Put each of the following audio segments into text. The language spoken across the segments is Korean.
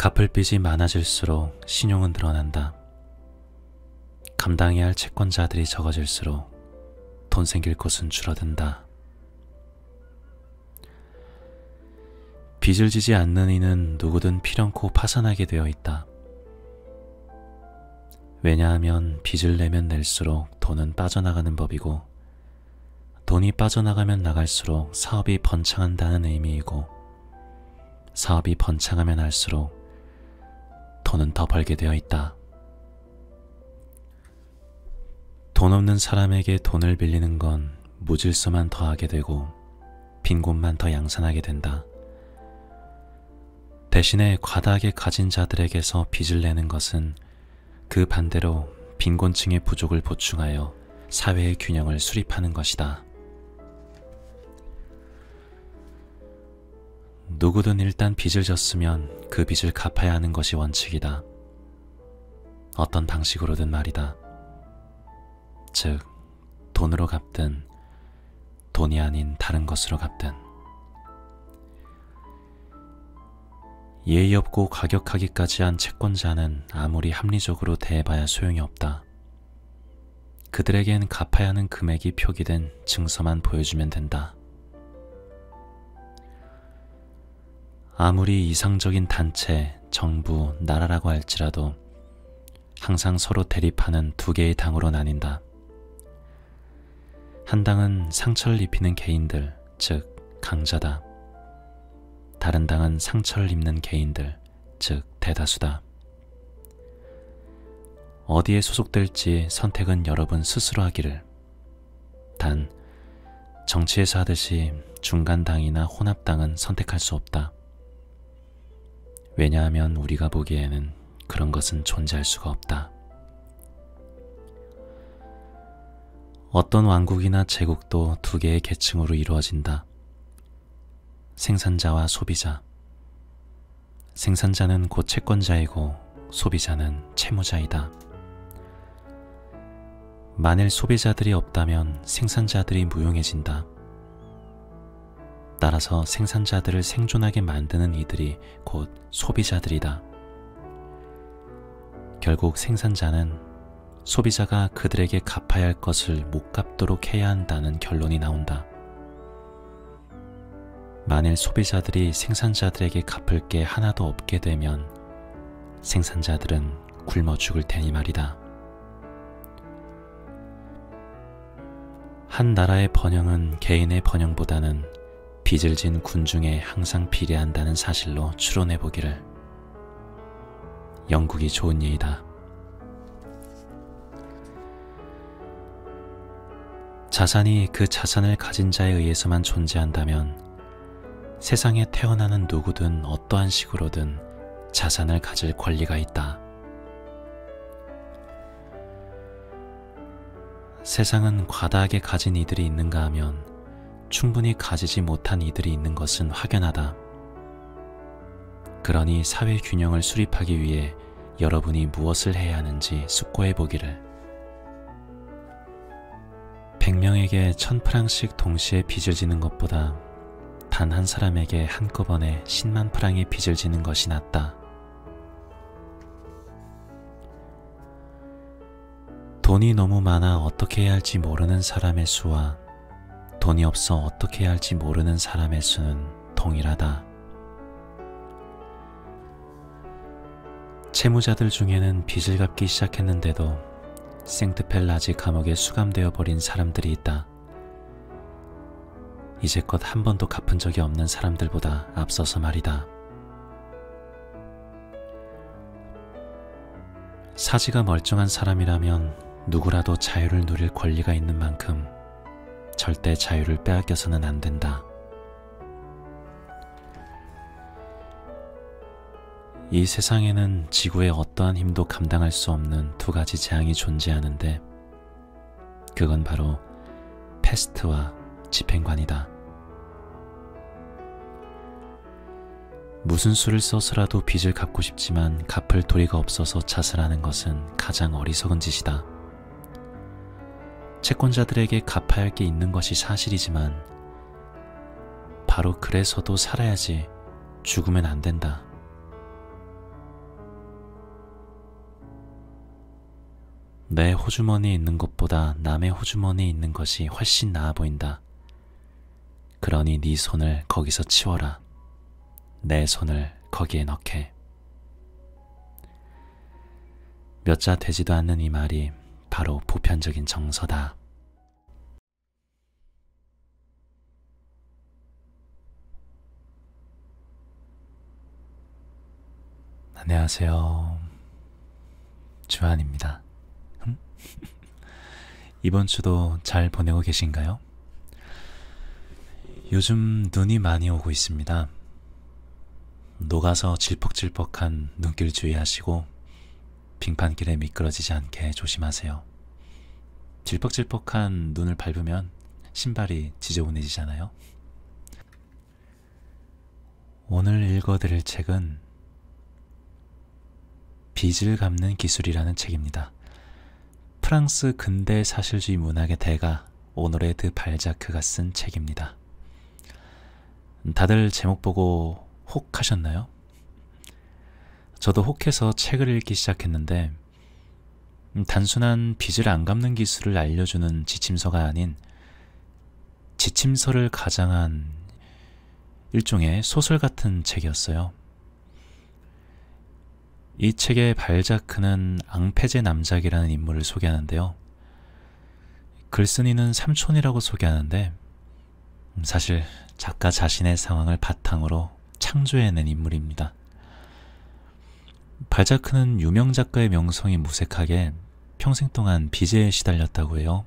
갚을 빚이 많아질수록 신용은 늘어난다. 감당해야 할 채권자들이 적어질수록 돈 생길 곳은 줄어든다. 빚을 지지 않는 이는 누구든 필연코 파산하게 되어 있다. 왜냐하면 빚을 내면 낼수록 돈은 빠져나가는 법이고, 돈이 빠져나가면 나갈수록 사업이 번창한다는 의미이고, 사업이 번창하면 할수록 돈은 더 벌게 되어 있다. 돈 없는 사람에게 돈을 빌리는 건 무질서만 더하게 되고 빈 곳만 더 양산하게 된다. 대신에 과다하게 가진 자들에게서 빚을 내는 것은 그 반대로 빈곤층의 부족을 보충하여 사회의 균형을 수립하는 것이다. 누구든 일단 빚을 졌으면 그 빚을 갚아야 하는 것이 원칙이다. 어떤 방식으로든 말이다. 즉, 돈으로 갚든 돈이 아닌 다른 것으로 갚든. 예의 없고 과격하기까지 한 채권자는 아무리 합리적으로 대해봐야 소용이 없다. 그들에겐 갚아야 하는 금액이 표기된 증서만 보여주면 된다. 아무리 이상적인 단체, 정부, 나라라고 할지라도 항상 서로 대립하는 두 개의 당으로 나뉜다. 한 당은 상처를 입히는 개인들, 즉 강자다. 다른 당은 상처를 입는 개인들, 즉 대다수다. 어디에 소속될지 선택은 여러분 스스로 하기를. 단, 정치에서 하듯이 중간당이나 혼합당은 선택할 수 없다. 왜냐하면 우리가 보기에는 그런 것은 존재할 수가 없다. 어떤 왕국이나 제국도 두 개의 계층으로 이루어진다. 생산자와 소비자. 생산자는 곧 채권자이고 소비자는 채무자이다. 만일 소비자들이 없다면 생산자들이 무용해진다. 따라서 생산자들을 생존하게 만드는 이들이 곧 소비자들이다. 결국 생산자는 소비자가 그들에게 갚아야 할 것을 못 갚도록 해야 한다는 결론이 나온다. 만일 소비자들이 생산자들에게 갚을 게 하나도 없게 되면 생산자들은 굶어 죽을 테니 말이다. 한 나라의 번영은 개인의 번영보다는 빚을 진 군중에 항상 비례한다는 사실로 추론해보기를. 영국이 좋은 예이다. 자산이 그 자산을 가진 자에 의해서만 존재한다면 세상에 태어나는 누구든 어떠한 식으로든 자산을 가질 권리가 있다. 세상은 과다하게 가진 이들이 있는가 하면 충분히 가지지 못한 이들이 있는 것은 확연하다. 그러니 사회 균형을 수립하기 위해 여러분이 무엇을 해야 하는지 숙고해 보기를. 100명에게 1000프랑씩 동시에 빚을 지는 것보다 단 한 사람에게 한꺼번에 10만 프랑의 빚을 지는 것이 낫다. 돈이 너무 많아 어떻게 해야 할지 모르는 사람의 수와 돈이 없어 어떻게 해야 할지 모르는 사람의 수는 동일하다. 채무자들 중에는 빚을 갚기 시작했는데도 생트펠라지 감옥에 수감되어 버린 사람들이 있다. 이제껏 한 번도 갚은 적이 없는 사람들보다 앞서서 말이다. 사지가 멀쩡한 사람이라면 누구라도 자유를 누릴 권리가 있는 만큼 절대 자유를 빼앗겨서는 안 된다. 이 세상에는 지구의 어떠한 힘도 감당할 수 없는 두 가지 재앙이 존재하는데 그건 바로 패스트와 집행관이다. 무슨 수를 써서라도 빚을 갚고 싶지만 갚을 도리가 없어서 자살하는 것은 가장 어리석은 짓이다. 채권자들에게 갚아야 할 게 있는 것이 사실이지만 바로 그래서도 살아야지 죽으면 안 된다. 내 호주머니에 있는 것보다 남의 호주머니에 있는 것이 훨씬 나아 보인다. 그러니 네 손을 거기서 치워라. 내 손을 거기에 넣게. 몇 자 되지도 않는 이 말이 바로 보편적인 정서다. 안녕하세요. 주한입니다. 이번 주도 잘 보내고 계신가요? 요즘 눈이 많이 오고 있습니다. 녹아서 질퍽질퍽한 눈길 주의하시고 빙판길에 미끄러지지 않게 조심하세요. 질퍽질퍽한 눈을 밟으면 신발이 지저분해지잖아요. 오늘 읽어드릴 책은 빚을 갚는 기술이라는 책입니다. 프랑스 근대 사실주의 문학의 대가 오노레 드 발자크가 쓴 책입니다. 다들 제목 보고 혹 하셨나요? 저도 혹해서 책을 읽기 시작했는데 단순한 빚을 안 갚는 기술을 알려주는 지침서가 아닌 지침서를 가장한 일종의 소설 같은 책이었어요. 이 책의 발자크는 앙페제 남작이라는 인물을 소개하는데요. 글쓴이는 삼촌이라고 소개하는데 사실 작가 자신의 상황을 바탕으로 창조해낸 인물입니다. 발자크는 유명 작가의 명성이 무색하게 평생 동안 빚에 시달렸다고 해요.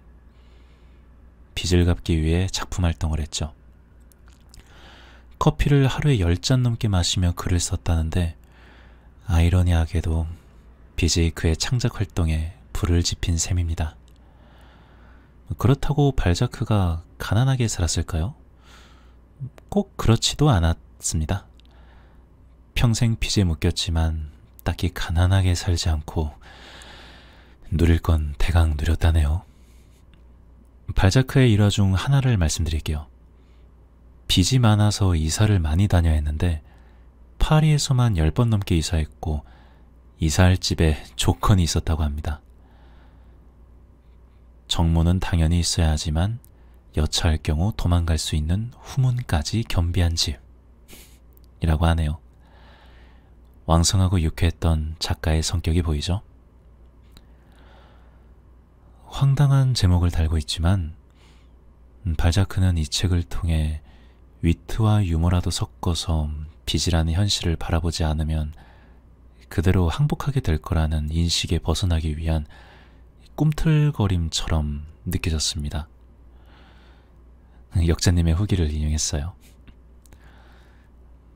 빚을 갚기 위해 작품 활동을 했죠. 커피를 하루에 10잔 넘게 마시며 글을 썼다는데 아이러니하게도 빚이 그의 창작 활동에 불을 지핀 셈입니다. 그렇다고 발자크가 가난하게 살았을까요? 꼭 그렇지도 않았습니다. 평생 빚에 묶였지만 딱히 가난하게 살지 않고 누릴 건 대강 누렸다네요. 발자크의 일화 중 하나를 말씀드릴게요. 빚이 많아서 이사를 많이 다녀야 했는데 파리에서만 10번 넘게 이사했고 이사할 집에 조건이 있었다고 합니다. 정모는 당연히 있어야 하지만 여차할 경우 도망갈 수 있는 후문까지 겸비한 집이라고 하네요. 왕성하고 유쾌했던 작가의 성격이 보이죠? 황당한 제목을 달고 있지만 발자크는 이 책을 통해 위트와 유머라도 섞어서 빚이라는 현실을 바라보지 않으면 그대로 항복하게 될 거라는 인식에 벗어나기 위한 꿈틀거림처럼 느껴졌습니다. 역자님의 후기를 인용했어요.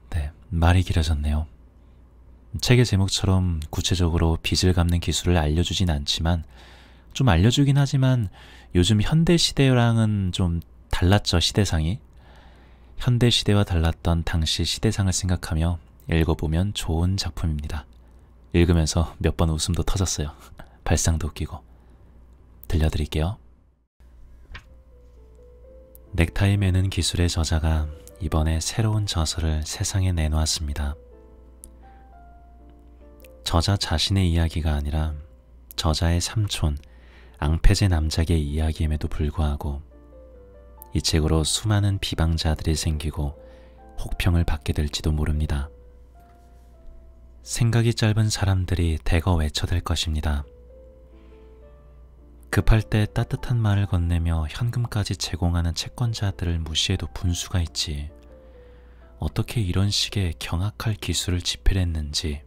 네, 말이 길어졌네요. 책의 제목처럼 구체적으로 빚을 갚는 기술을 알려주진 않지만 좀 알려주긴 하지만 요즘 현대시대랑은 좀 달랐죠, 시대상이. 현대시대와 달랐던 당시 시대상을 생각하며 읽어보면 좋은 작품입니다. 읽으면서 몇 번 웃음도 터졌어요. 발상도 웃기고. 들려드릴게요. 넥타이 매는 기술의 저자가 이번에 새로운 저서를 세상에 내놓았습니다. 저자 자신의 이야기가 아니라 저자의 삼촌 앙페제 남작의 이야기임에도 불구하고 이 책으로 수많은 비방자들이 생기고 혹평을 받게 될지도 모릅니다. 생각이 짧은 사람들이 대거 외쳐댈 것입니다. 급할 때 따뜻한 말을 건네며 현금까지 제공하는 채권자들을 무시해도 분수가 있지. 어떻게 이런 식의 경악할 기술을 집필했는지.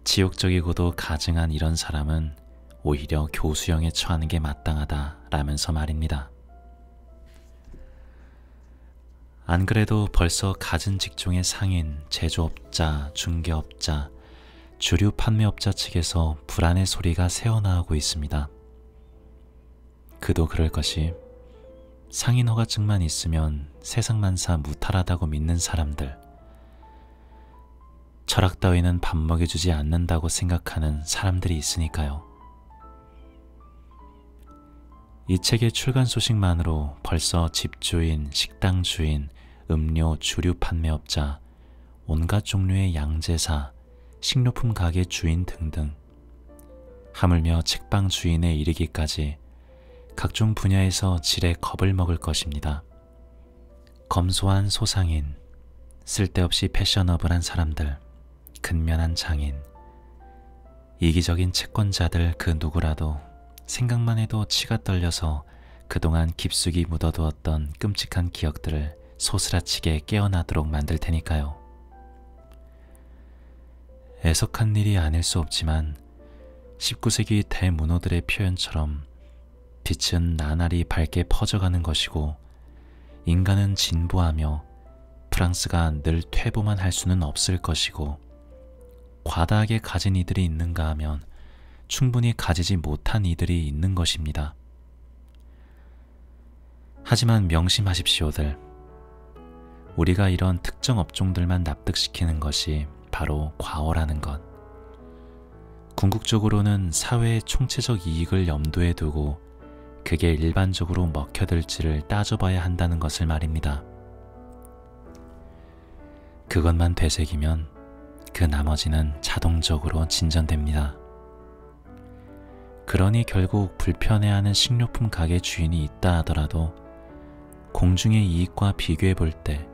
지욕적이고도 가증한 이런 사람은 오히려 교수형에 처하는 게 마땅하다라면서 말입니다. 안 그래도 벌써 갖은 직종의 상인, 제조업자, 중개업자, 주류 판매업자 측에서 불안의 소리가 새어나오고 있습니다. 그도 그럴 것이 상인 허가증만 있으면 세상만사 무탈하다고 믿는 사람들, 철학 따위는 밥 먹여주지 않는다고 생각하는 사람들이 있으니까요. 이 책의 출간 소식만으로 벌써 집주인, 식당 주인, 음료, 주류 판매업자, 온갖 종류의 양제사, 식료품 가게 주인 등등 하물며 책방 주인에 이르기까지 각종 분야에서 지레 겁을 먹을 것입니다. 검소한 소상인, 쓸데없이 패셔너블한 사람들, 근면한 장인, 이기적인 채권자들 그 누구라도 생각만 해도 치가 떨려서 그동안 깊숙이 묻어두었던 끔찍한 기억들을 소스라치게 깨어나도록 만들 테니까요. 애석한 일이 아닐 수 없지만 19세기 대문호들의 표현처럼 빛은 나날이 밝게 퍼져가는 것이고 인간은 진보하며 프랑스가 늘 퇴보만 할 수는 없을 것이고 과다하게 가진 이들이 있는가 하면 충분히 가지지 못한 이들이 있는 것입니다. 하지만 명심하십시오들. 우리가 이런 특정 업종들만 납득시키는 것이 바로 과오라는 것. 궁극적으로는 사회의 총체적 이익을 염두에 두고 그게 일반적으로 먹혀들지를 따져봐야 한다는 것을 말입니다. 그것만 되새기면 그 나머지는 자동적으로 진전됩니다. 그러니 결국 불편해하는 식료품 가게 주인이 있다 하더라도 공중의 이익과 비교해 볼 때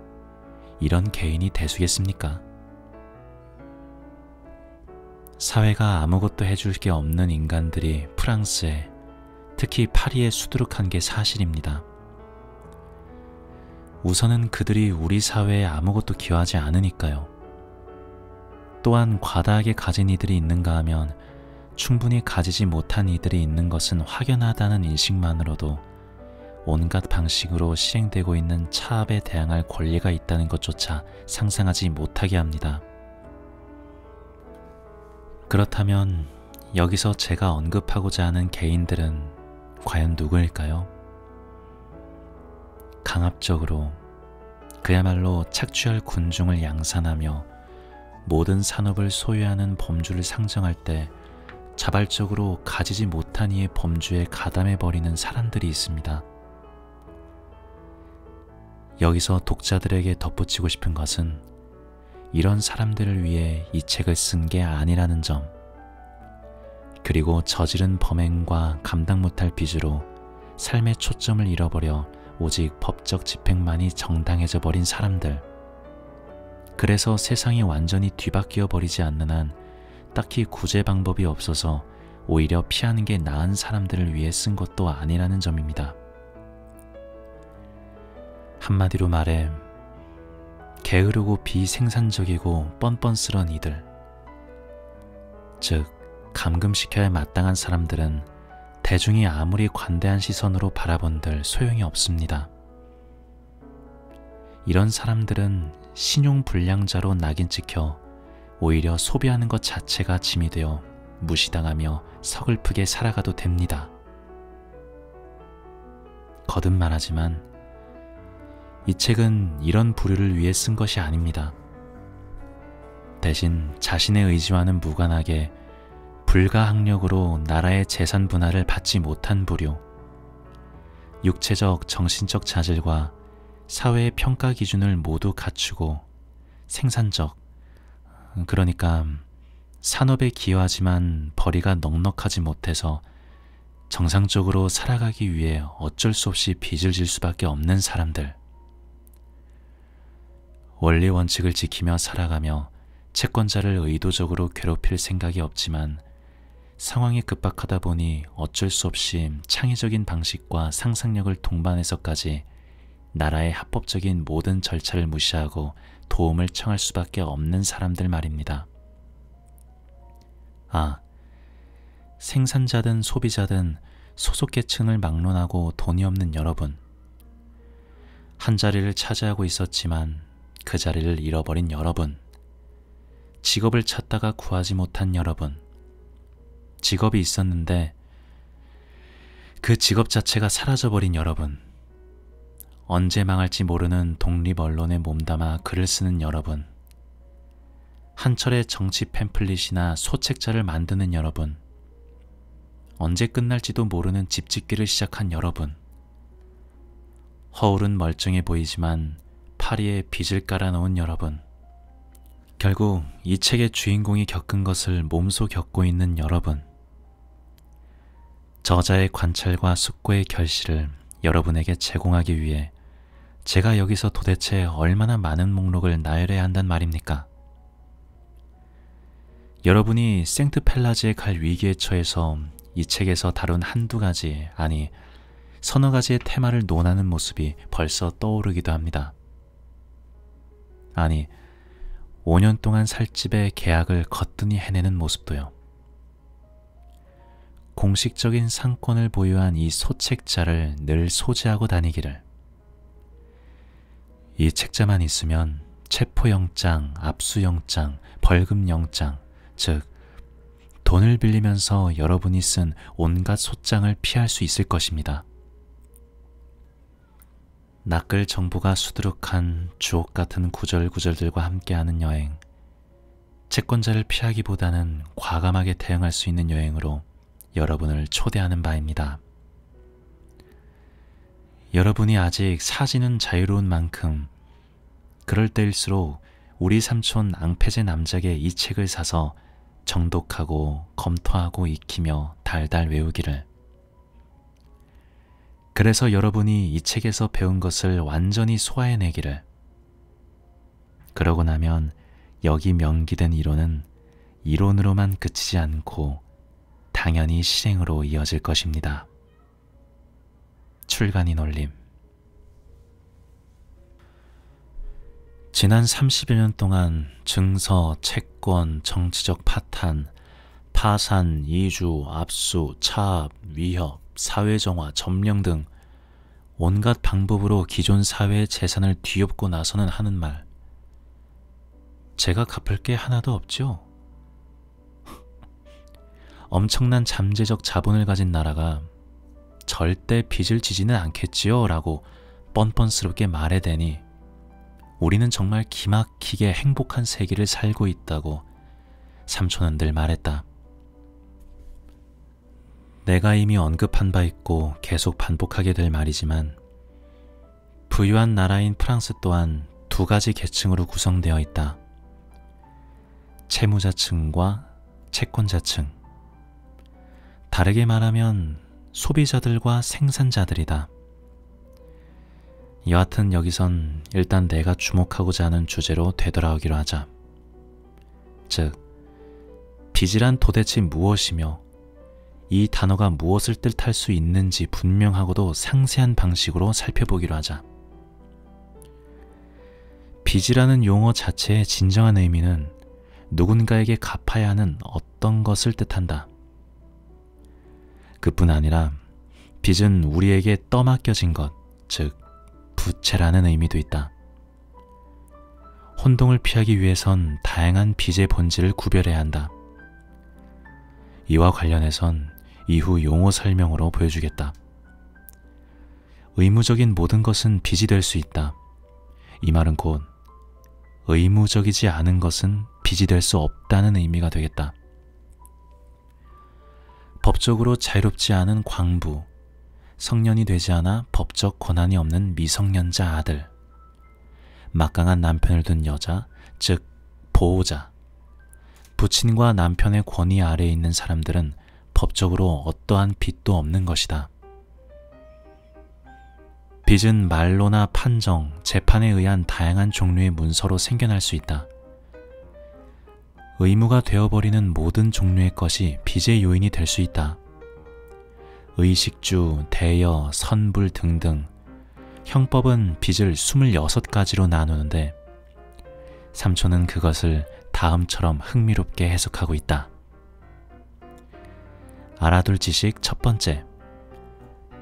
이런 개인이 대수겠습니까? 사회가 아무것도 해줄 게 없는 인간들이 프랑스에, 특히 파리에 수두룩한 게 사실입니다. 우선은 그들이 우리 사회에 아무것도 기여하지 않으니까요. 또한 과다하게 가진 이들이 있는가 하면 충분히 가지지 못한 이들이 있는 것은 확연하다는 인식만으로도 온갖 방식으로 실행되고 있는 차압에 대항할 권리가 있다는 것조차 상상하지 못하게 합니다. 그렇다면 여기서 제가 언급하고자 하는 개인들은 과연 누구일까요? 강압적으로 그야말로 착취할 군중을 양산하며 모든 산업을 소유하는 범주를 상정할 때 자발적으로 가지지 못한 이의 범주에 가담해버리는 사람들이 있습니다. 여기서 독자들에게 덧붙이고 싶은 것은 이런 사람들을 위해 이 책을 쓴 게 아니라는 점, 그리고 저지른 범행과 감당 못할 빚으로 삶의 초점을 잃어버려 오직 법적 집행만이 정당해져 버린 사람들, 그래서 세상이 완전히 뒤바뀌어 버리지 않는 한 딱히 구제 방법이 없어서 오히려 피하는 게 나은 사람들을 위해 쓴 것도 아니라는 점입니다. 한마디로 말해 게으르고 비생산적이고 뻔뻔스런 이들, 즉 감금시켜야 마땅한 사람들은 대중이 아무리 관대한 시선으로 바라본들 소용이 없습니다. 이런 사람들은 신용불량자로 낙인 찍혀 오히려 소비하는 것 자체가 짐이 되어 무시당하며 서글프게 살아가도 됩니다. 거듭 말하지만 이 책은 이런 부류를 위해 쓴 것이 아닙니다. 대신 자신의 의지와는 무관하게 불가항력으로 나라의 재산 분할을 받지 못한 부류, 육체적, 정신적 자질과 사회의 평가 기준을 모두 갖추고 생산적, 그러니까 산업에 기여하지만 벌이가 넉넉하지 못해서 정상적으로 살아가기 위해 어쩔 수 없이 빚을 질 수밖에 없는 사람들, 원리 원칙을 지키며 살아가며 채권자를 의도적으로 괴롭힐 생각이 없지만 상황이 급박하다 보니 어쩔 수 없이 창의적인 방식과 상상력을 동반해서까지 나라의 합법적인 모든 절차를 무시하고 도움을 청할 수밖에 없는 사람들 말입니다. 아, 생산자든 소비자든 소속계층을 막론하고 돈이 없는 여러분, 한 자리를 차지하고 있었지만 그 자리를 잃어버린 여러분, 직업을 찾다가 구하지 못한 여러분, 직업이 있었는데 그 직업 자체가 사라져버린 여러분, 언제 망할지 모르는 독립 언론에 몸담아 글을 쓰는 여러분, 한철의 정치 팸플릿이나 소책자를 만드는 여러분, 언제 끝날지도 모르는 집짓기를 시작한 여러분, 허울은 멀쩡해 보이지만 파리에 빚을 깔아놓은 여러분, 결국 이 책의 주인공이 겪은 것을 몸소 겪고 있는 여러분, 저자의 관찰과 숙고의 결실을 여러분에게 제공하기 위해 제가 여기서 도대체 얼마나 많은 목록을 나열해야 한단 말입니까? 여러분이 생트펠라즈에 갈 위기에 처해서 이 책에서 다룬 한두 가지, 아니 서너 가지의 테마를 논하는 모습이 벌써 떠오르기도 합니다. 아니, 5년 동안 살 집의 계약을 거뜬히 해내는 모습도요. 공식적인 상권을 보유한 이 소책자를 늘 소지하고 다니기를. 이 책자만 있으면 체포영장, 압수영장, 벌금영장, 즉 돈을 빌리면서 여러분이 쓴 온갖 소장을 피할 수 있을 것입니다. 낚을 정보가 수두룩한 주옥 같은 구절구절들과 함께하는 여행, 채권자를 피하기보다는 과감하게 대응할 수 있는 여행으로 여러분을 초대하는 바입니다. 여러분이 아직 사지는 자유로운 만큼 그럴 때일수록 우리 삼촌 앙패제 남작의 이 책을 사서 정독하고 검토하고 익히며 달달 외우기를. 그래서 여러분이 이 책에서 배운 것을 완전히 소화해내기를. 그러고 나면 여기 명기된 이론은 이론으로만 그치지 않고 당연히 실행으로 이어질 것입니다. 출간인 올림. 지난 30여 년 동안 증서, 채권, 정치적 파탄, 파산, 이주, 압수, 차압, 위협, 사회정화, 점령 등 온갖 방법으로 기존 사회의 재산을 뒤엎고 나서는 하는 말. 제가 갚을 게 하나도 없죠. 엄청난 잠재적 자본을 가진 나라가 절대 빚을 지지는 않겠지요 라고 뻔뻔스럽게 말해대니 우리는 정말 기막히게 행복한 세계를 살고 있다고 삼촌은 늘 말했다. 내가 이미 언급한 바 있고 계속 반복하게 될 말이지만 부유한 나라인 프랑스 또한 두 가지 계층으로 구성되어 있다. 채무자층과 채권자층. 다르게 말하면 소비자들과 생산자들이다. 여하튼 여기선 일단 내가 주목하고자 하는 주제로 되돌아오기로 하자. 즉, 빚이란 도대체 무엇이며 이 단어가 무엇을 뜻할 수 있는지 분명하고도 상세한 방식으로 살펴보기로 하자. 빚이라는 용어 자체의 진정한 의미는 누군가에게 갚아야 하는 어떤 것을 뜻한다. 그뿐 아니라 빚은 우리에게 떠맡겨진 것, 즉 부채라는 의미도 있다. 혼동을 피하기 위해선 다양한 빚의 본질을 구별해야 한다. 이와 관련해선 이후 용어 설명으로 보여주겠다. 의무적인 모든 것은 빚이 될 수 있다. 이 말은 곧 의무적이지 않은 것은 빚이 될 수 없다는 의미가 되겠다. 법적으로 자유롭지 않은 광부, 성년이 되지 않아 법적 권한이 없는 미성년자 아들, 막강한 남편을 둔 여자, 즉 보호자, 부친과 남편의 권위 아래에 있는 사람들은 법적으로 어떠한 빚도 없는 것이다. 빚은 말로나 판정, 재판에 의한 다양한 종류의 문서로 생겨날 수 있다. 의무가 되어버리는 모든 종류의 것이 빚의 요인이 될 수 있다. 의식주, 대여, 선불 등등 형법은 빚을 26가지로 나누는데 삼촌은 그것을 다음처럼 흥미롭게 해석하고 있다. 알아둘 지식 첫 번째,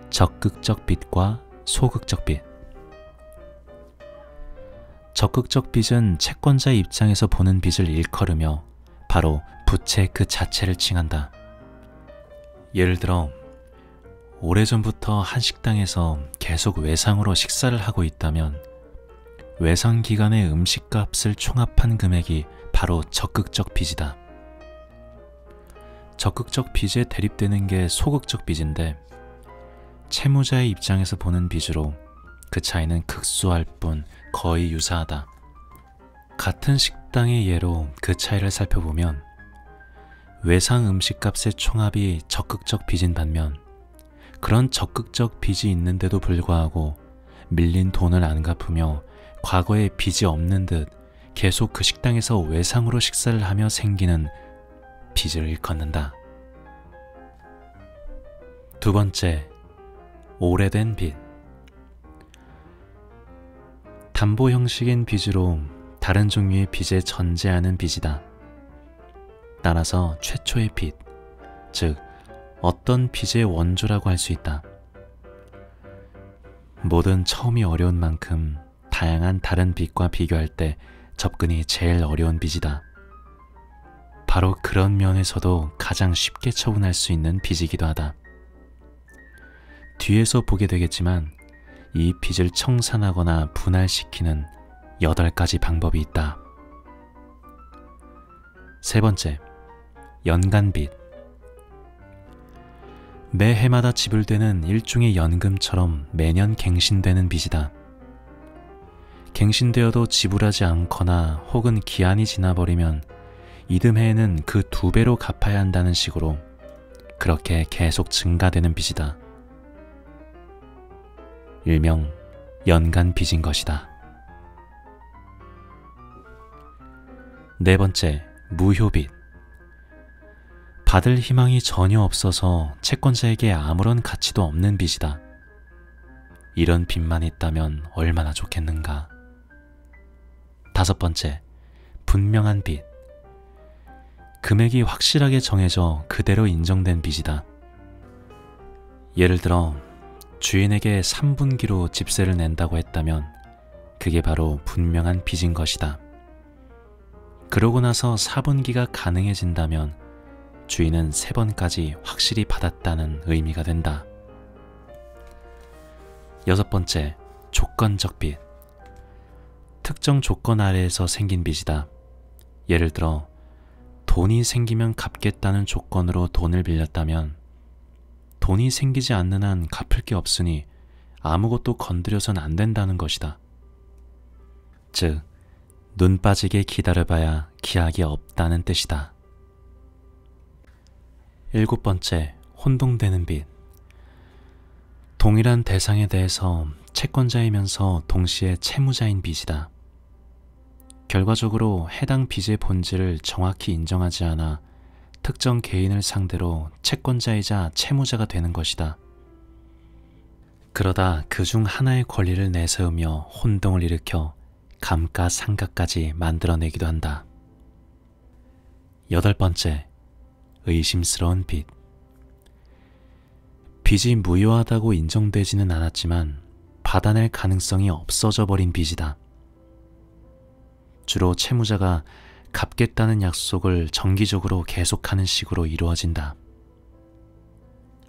적극적 빚과 소극적 빚. 적극적 빚은 채권자의 입장에서 보는 빚을 일컬으며 바로 부채 그 자체를 칭한다. 예를 들어 오래전부터 한 식당에서 계속 외상으로 식사를 하고 있다면 외상 기간의 음식값을 총합한 금액이 바로 적극적 빚이다. 적극적 빚에 대립되는 게 소극적 빚인데 채무자의 입장에서 보는 빚으로 그 차이는 극소할 뿐 거의 유사하다. 같은 식당의 예로 그 차이를 살펴보면 외상 음식값의 총합이 적극적 빚인 반면 그런 적극적 빚이 있는데도 불구하고 밀린 돈을 안 갚으며 과거에 빚이 없는 듯 계속 그 식당에서 외상으로 식사를 하며 생기는 빚을 일컫는다. 두 번째, 오래된 빚. 담보 형식인 빚으로 다른 종류의 빚에 전제하는 빚이다. 따라서 최초의 빚, 즉 어떤 빚의 원조라고 할 수 있다. 모든 처음이 어려운 만큼 다양한 다른 빚과 비교할 때 접근이 제일 어려운 빚이다. 바로 그런 면에서도 가장 쉽게 처분할 수 있는 빚이기도 하다. 뒤에서 보게 되겠지만 이 빚을 청산하거나 분할시키는 8가지 방법이 있다. 세 번째, 연간빚. 매해마다 지불되는 일종의 연금처럼 매년 갱신되는 빚이다. 갱신되어도 지불하지 않거나 혹은 기한이 지나버리면 이듬해에는 그 2배로 갚아야 한다는 식으로 그렇게 계속 증가되는 빚이다. 일명 연간 빚인 것이다. 네 번째, 무효빚. 받을 희망이 전혀 없어서 채권자에게 아무런 가치도 없는 빚이다. 이런 빚만 있다면 얼마나 좋겠는가. 다섯 번째, 분명한 빚. 금액이 확실하게 정해져 그대로 인정된 빚이다. 예를 들어 주인에게 3분기로 집세를 낸다고 했다면 그게 바로 분명한 빚인 것이다. 그러고 나서 4분기가 가능해진다면 주인은 3번까지 확실히 받았다는 의미가 된다. 여섯 번째, 조건적 빚. 특정 조건 아래에서 생긴 빚이다. 예를 들어 돈이 생기면 갚겠다는 조건으로 돈을 빌렸다면 돈이 생기지 않는 한 갚을 게 없으니 아무것도 건드려선 안 된다는 것이다. 즉, 눈 빠지게 기다려봐야 기약이 없다는 뜻이다. 일곱 번째, 혼동되는 빚. 동일한 대상에 대해서 채권자이면서 동시에 채무자인 빚이다. 결과적으로 해당 빚의 본질을 정확히 인정하지 않아 특정 개인을 상대로 채권자이자 채무자가 되는 것이다. 그러다 그중 하나의 권리를 내세우며 혼동을 일으켜 감가상각까지 만들어내기도 한다. 여덟 번째, 의심스러운 빚. 빚이 무효하다고 인정되지는 않았지만 받아낼 가능성이 없어져 버린 빚이다. 주로 채무자가 갚겠다는 약속을 정기적으로 계속하는 식으로 이루어진다.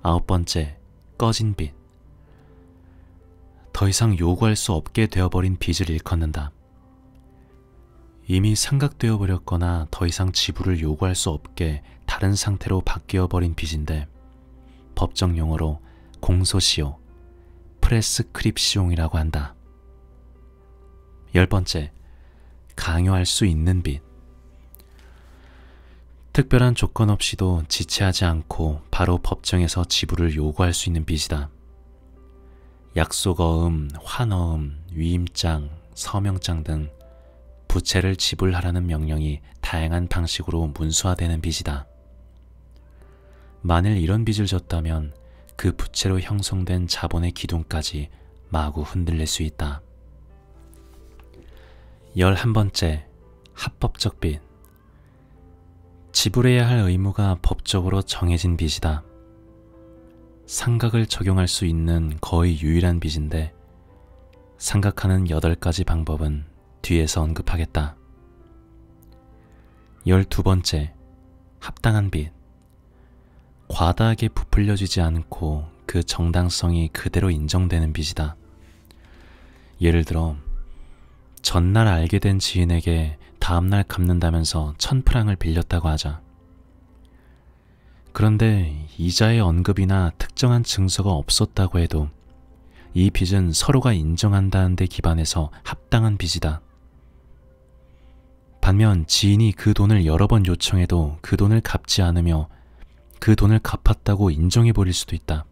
아홉 번째, 꺼진 빚. 더 이상 요구할 수 없게 되어버린 빚을 일컫는다. 이미 상각되어 버렸거나 더 이상 지불을 요구할 수 없게 다른 상태로 바뀌어버린 빚인데 법정 용어로 공소시효, 프레스크립시옹이라고 한다. 열 번째, 강요할 수 있는 빚. 특별한 조건 없이도 지체하지 않고 바로 법정에서 지불을 요구할 수 있는 빚이다. 약속어음, 환어음, 위임장, 서명장 등 부채를 지불하라는 명령이 다양한 방식으로 문수화되는 빚이다. 만일 이런 빚을 졌다면 그 부채로 형성된 자본의 기둥까지 마구 흔들릴 수 있다. 11번째, 합법적 빚. 지불해야 할 의무가 법적으로 정해진 빚이다. 상각을 적용할 수 있는 거의 유일한 빚인데 상각하는 8가지 방법은 뒤에서 언급하겠다. 12번째, 합당한 빚. 과다하게 부풀려지지 않고 그 정당성이 그대로 인정되는 빚이다. 예를 들어 전날 알게 된 지인에게 다음날 갚는다면서 1000프랑을 빌렸다고 하자. 그런데 이자의 언급이나 특정한 증서가 없었다고 해도 이 빚은 서로가 인정한다는 데 기반해서 합당한 빚이다. 반면 지인이 그 돈을 여러 번 요청해도 그 돈을 갚지 않으며 그 돈을 갚았다고 인정해버릴 수도 있다.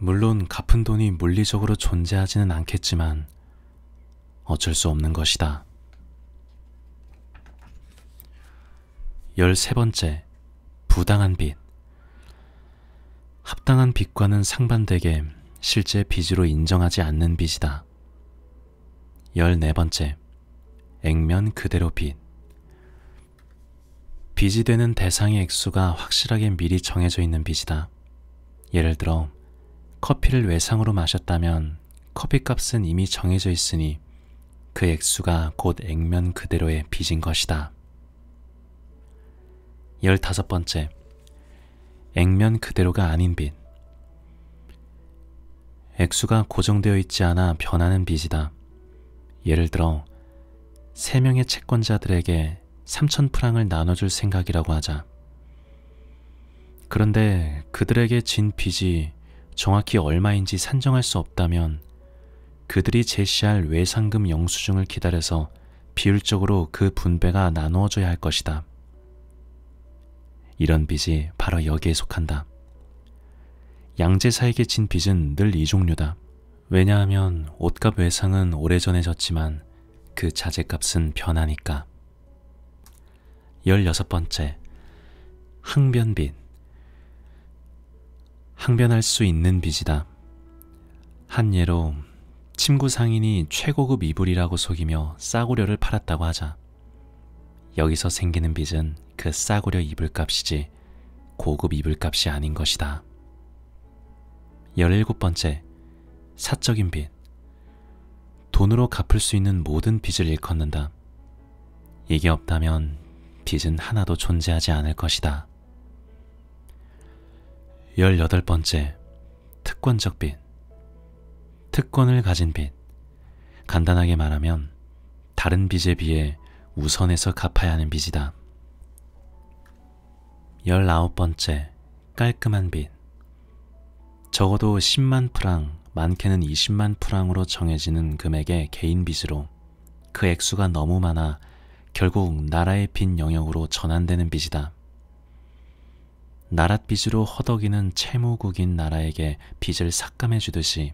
물론 갚은 돈이 물리적으로 존재하지는 않겠지만 어쩔 수 없는 것이다. 13번째, 부당한 빚. 합당한 빚과는 상반되게 실제 빚으로 인정하지 않는 빚이다. 14번째, 액면 그대로 빚. 빚이 되는 대상의 액수가 확실하게 미리 정해져 있는 빚이다. 예를 들어 커피를 외상으로 마셨다면 커피값은 이미 정해져 있으니 그 액수가 곧 액면 그대로의 빚인 것이다. 15번째, 액면 그대로가 아닌 빚. 액수가 고정되어 있지 않아 변하는 빚이다. 예를 들어 3명의 채권자들에게 3,000프랑을 나눠줄 생각이라고 하자. 그런데 그들에게 진 빚이 정확히 얼마인지 산정할 수 없다면 그들이 제시할 외상금 영수증을 기다려서 비율적으로 그 분배가 나누어져야 할 것이다. 이런 빚이 바로 여기에 속한다. 양제사에게 진 빚은 늘 이 종류다. 왜냐하면 옷값 외상은 오래전에 졌지만 그 자재값은 변하니까. 16번째, 항변빚. 항변할 수 있는 빚이다. 한 예로 침구 상인이 최고급 이불이라고 속이며 싸구려를 팔았다고 하자. 여기서 생기는 빚은 그 싸구려 이불값이지 고급 이불값이 아닌 것이다. 17번째, 사적인 빚. 돈으로 갚을 수 있는 모든 빚을 일컫는다. 이게 없다면 빚은 하나도 존재하지 않을 것이다. 18번째, 특권적 빚. 특권을 가진 빚. 간단하게 말하면 다른 빚에 비해 우선해서 갚아야 하는 빚이다. 19번째, 깔끔한 빚. 적어도 10만 프랑, 많게는 20만 프랑으로 정해지는 금액의 개인 빚으로 그 액수가 너무 많아 결국 나라의 빚 영역으로 전환되는 빚이다. 나라 빚으로 허덕이는 채무국인 나라에게 빚을 삭감해 주듯이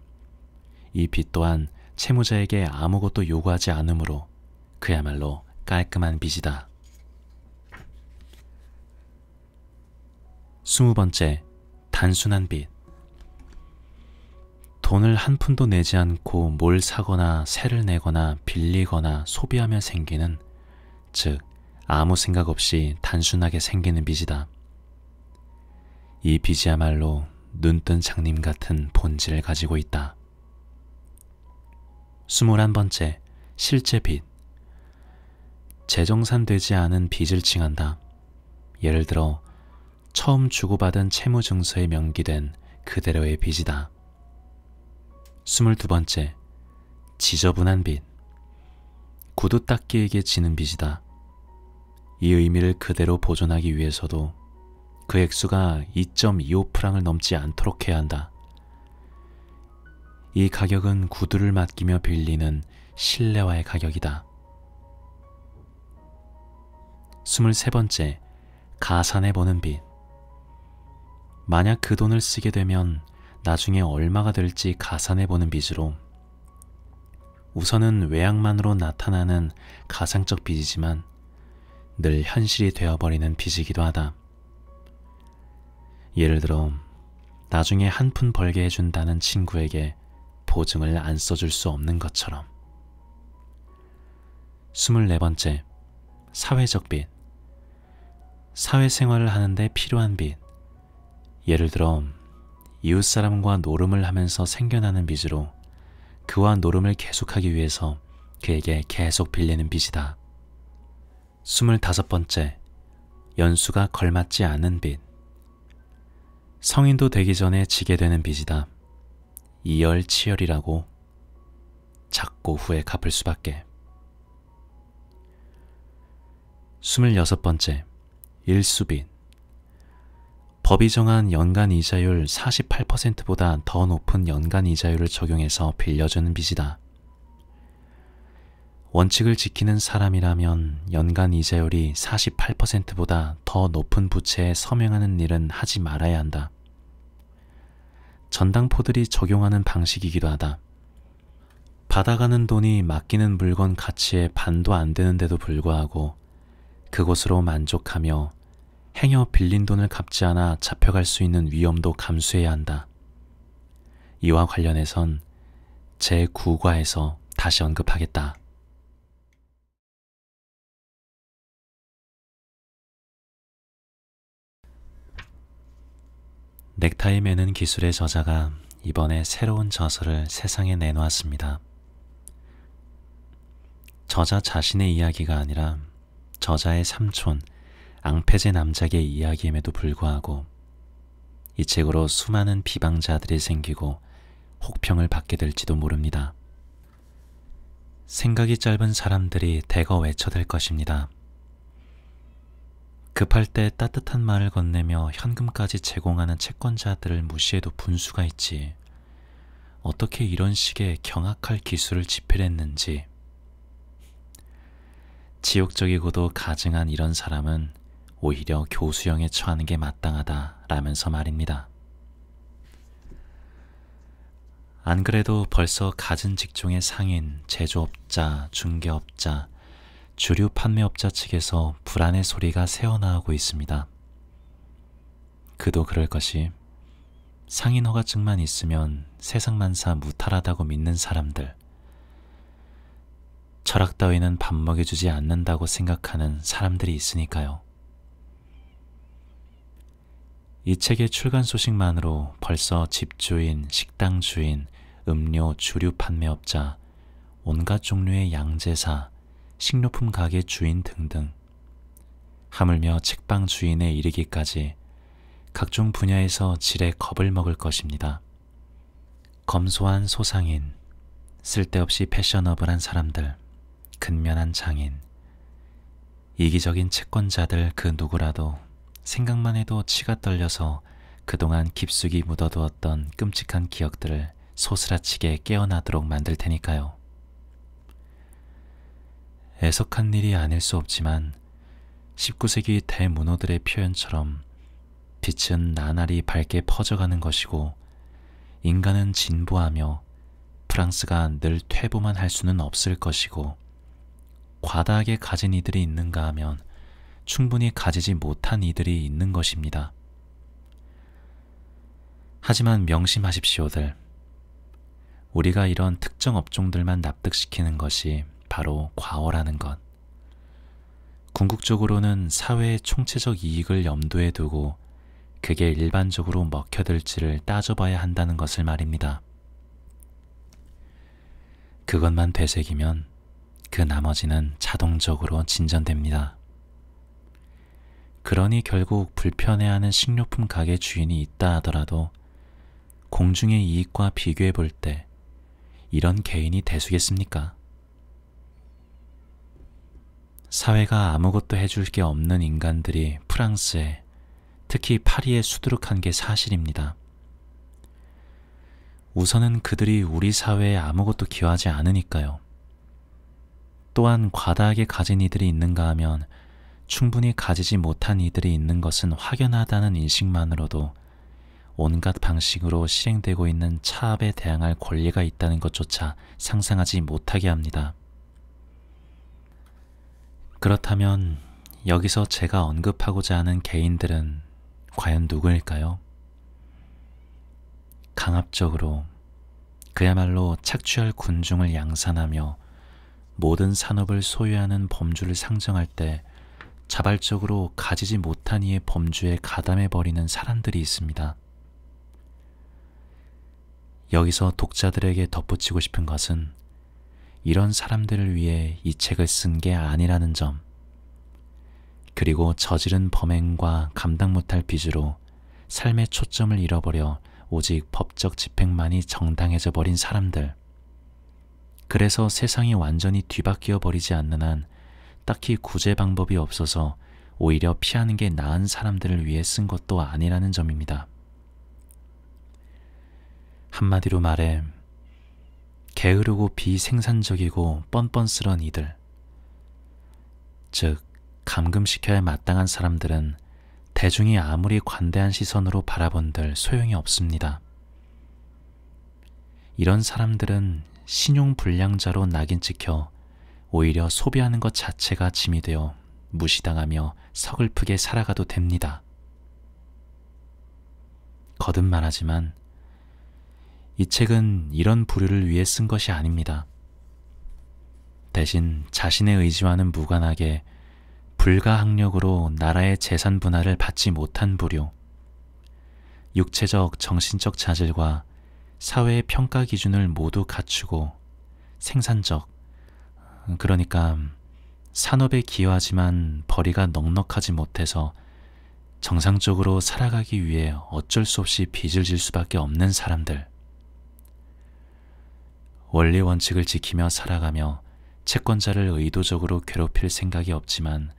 이 빚 또한 채무자에게 아무것도 요구하지 않으므로 그야말로 깔끔한 빚이다. 20번째, 단순한 빚. 돈을 한 푼도 내지 않고 뭘 사거나 세를 내거나 빌리거나 소비하며 생기는, 즉 아무 생각 없이 단순하게 생기는 빚이다. 이 빚이야말로 눈뜬 장님 같은 본질을 가지고 있다. 21번째, 실제 빚. 재정산되지 않은 빚을 칭한다. 예를 들어 처음 주고받은 채무증서에 명기된 그대로의 빚이다. 22번째, 지저분한 빚. 구두 닦기에게 지는 빚이다. 이 의미를 그대로 보존하기 위해서도 그 액수가 2.25프랑을 넘지 않도록 해야 한다. 이 가격은 구두를 맡기며 빌리는 신뢰와의 가격이다. 23번째, 가산해보는 빚. 만약 그 돈을 쓰게 되면 나중에 얼마가 될지 가산해보는 빚으로, 우선은 외양만으로 나타나는 가상적 빚이지만 늘 현실이 되어버리는 빚이기도 하다. 예를 들어 나중에 한 푼 벌게 해준다는 친구에게 보증을 안 써줄 수 없는 것처럼. 24번째, 사회적 빚. 사회생활을 하는데 필요한 빚. 예를 들어 이웃사람과 노름을 하면서 생겨나는 빚으로 그와 노름을 계속하기 위해서 그에게 계속 빌리는 빚이다. 25번째, 연수가 걸맞지 않은 빚. 성인도 되기 전에 지게 되는 빚이다. 이열치열이라고 작고 후에 갚을 수밖에. 26번째, 일수빚. 법이 정한 연간 이자율 48%보다 더 높은 연간 이자율을 적용해서 빌려주는 빚이다. 원칙을 지키는 사람이라면 연간 이자율이 48%보다 더 높은 부채에 서명하는 일은 하지 말아야 한다. 전당포들이 적용하는 방식이기도 하다. 받아가는 돈이 맡기는 물건 가치의 반도 안 되는데도 불구하고 그곳으로 만족하며 행여 빌린 돈을 갚지 않아 잡혀갈 수 있는 위험도 감수해야 한다. 이와 관련해선 제9과에서 다시 언급하겠다. 넥타이 매는 기술의 저자가 이번에 새로운 저서를 세상에 내놓았습니다. 저자 자신의 이야기가 아니라 저자의 삼촌 앙페제 남작의 이야기임에도 불구하고 이 책으로 수많은 비방자들이 생기고 혹평을 받게 될지도 모릅니다. 생각이 짧은 사람들이 대거 외쳐댈 것입니다. 급할 때 따뜻한 말을 건네며 현금까지 제공하는 채권자들을 무시해도 분수가 있지. 어떻게 이런 식의 경악할 기술을 집필했는지. 지욕적이고도 가증한 이런 사람은 오히려 교수형에 처하는 게 마땅하다라면서 말입니다. 안 그래도 벌써 갖은 직종의 상인, 제조업자, 중개업자, 주류 판매업자 측에서 불안의 소리가 새어나오고 있습니다. 그도 그럴 것이 상인 허가증만 있으면 세상만사 무탈하다고 믿는 사람들, 철학 따위는 밥 먹여주지 않는다고 생각하는 사람들이 있으니까요. 이 책의 출간 소식만으로 벌써 집주인, 식당 주인, 음료, 주류 판매업자, 온갖 종류의 양제사, 식료품 가게 주인 등등 하물며 책방 주인에 이르기까지 각종 분야에서 지레 겁을 먹을 것입니다. 검소한 소상인, 쓸데없이 패셔너블한 사람들, 근면한 장인, 이기적인 채권자들 그 누구라도 생각만 해도 치가 떨려서 그동안 깊숙이 묻어두었던 끔찍한 기억들을 소스라치게 깨어나도록 만들 테니까요. 애석한 일이 아닐 수 없지만 19세기 대문호들의 표현처럼 빛은 나날이 밝게 퍼져가는 것이고 인간은 진보하며 프랑스가 늘 퇴보만 할 수는 없을 것이고 과다하게 가진 이들이 있는가 하면 충분히 가지지 못한 이들이 있는 것입니다. 하지만 명심하십시오들. 우리가 이런 특정 업종들만 납득시키는 것이 바로 과오라는 것. 궁극적으로는 사회의 총체적 이익을 염두에 두고 그게 일반적으로 먹혀들지를 따져봐야 한다는 것을 말입니다. 그것만 되새기면 그 나머지는 자동적으로 진전됩니다. 그러니 결국 불편해하는 식료품 가게 주인이 있다 하더라도 공중의 이익과 비교해 볼 때 이런 개인이 대수겠습니까? 사회가 아무것도 해줄 게 없는 인간들이 프랑스에, 특히 파리에 수두룩한 게 사실입니다. 우선은 그들이 우리 사회에 아무것도 기여하지 않으니까요. 또한 과다하게 가진 이들이 있는가 하면 충분히 가지지 못한 이들이 있는 것은 확연하다는 인식만으로도 온갖 방식으로 실행되고 있는 차압에 대항할 권리가 있다는 것조차 상상하지 못하게 합니다. 그렇다면 여기서 제가 언급하고자 하는 개인들은 과연 누구일까요? 강압적으로 그야말로 착취할 군중을 양산하며 모든 산업을 소유하는 범주를 상정할 때 자발적으로 가지지 못한 이의 범주에 가담해버리는 사람들이 있습니다. 여기서 독자들에게 덧붙이고 싶은 것은 이런 사람들을 위해 이 책을 쓴 게 아니라는 점, 그리고 저지른 범행과 감당 못할 빚으로 삶의 초점을 잃어버려 오직 법적 집행만이 정당해져 버린 사람들, 그래서 세상이 완전히 뒤바뀌어 버리지 않는 한 딱히 구제 방법이 없어서 오히려 피하는 게 나은 사람들을 위해 쓴 것도 아니라는 점입니다. 한마디로 말해 게으르고 비생산적이고 뻔뻔스런 이들, 즉 감금시켜야 마땅한 사람들은 대중이 아무리 관대한 시선으로 바라본들 소용이 없습니다. 이런 사람들은 신용불량자로 낙인 찍혀 오히려 소비하는 것 자체가 짐이 되어 무시당하며 서글프게 살아가도 됩니다. 거듭 말하지만 이 책은 이런 부류를 위해 쓴 것이 아닙니다. 대신 자신의 의지와는 무관하게 불가항력으로 나라의 재산 분할을 받지 못한 부류, 육체적, 정신적 자질과 사회의 평가 기준을 모두 갖추고 생산적, 그러니까 산업에 기여하지만 벌이가 넉넉하지 못해서 정상적으로 살아가기 위해 어쩔 수 없이 빚을 질 수밖에 없는 사람들, 원리 원칙을 지키며 살아가며 채권자를 의도적으로 괴롭힐 생각이 없지만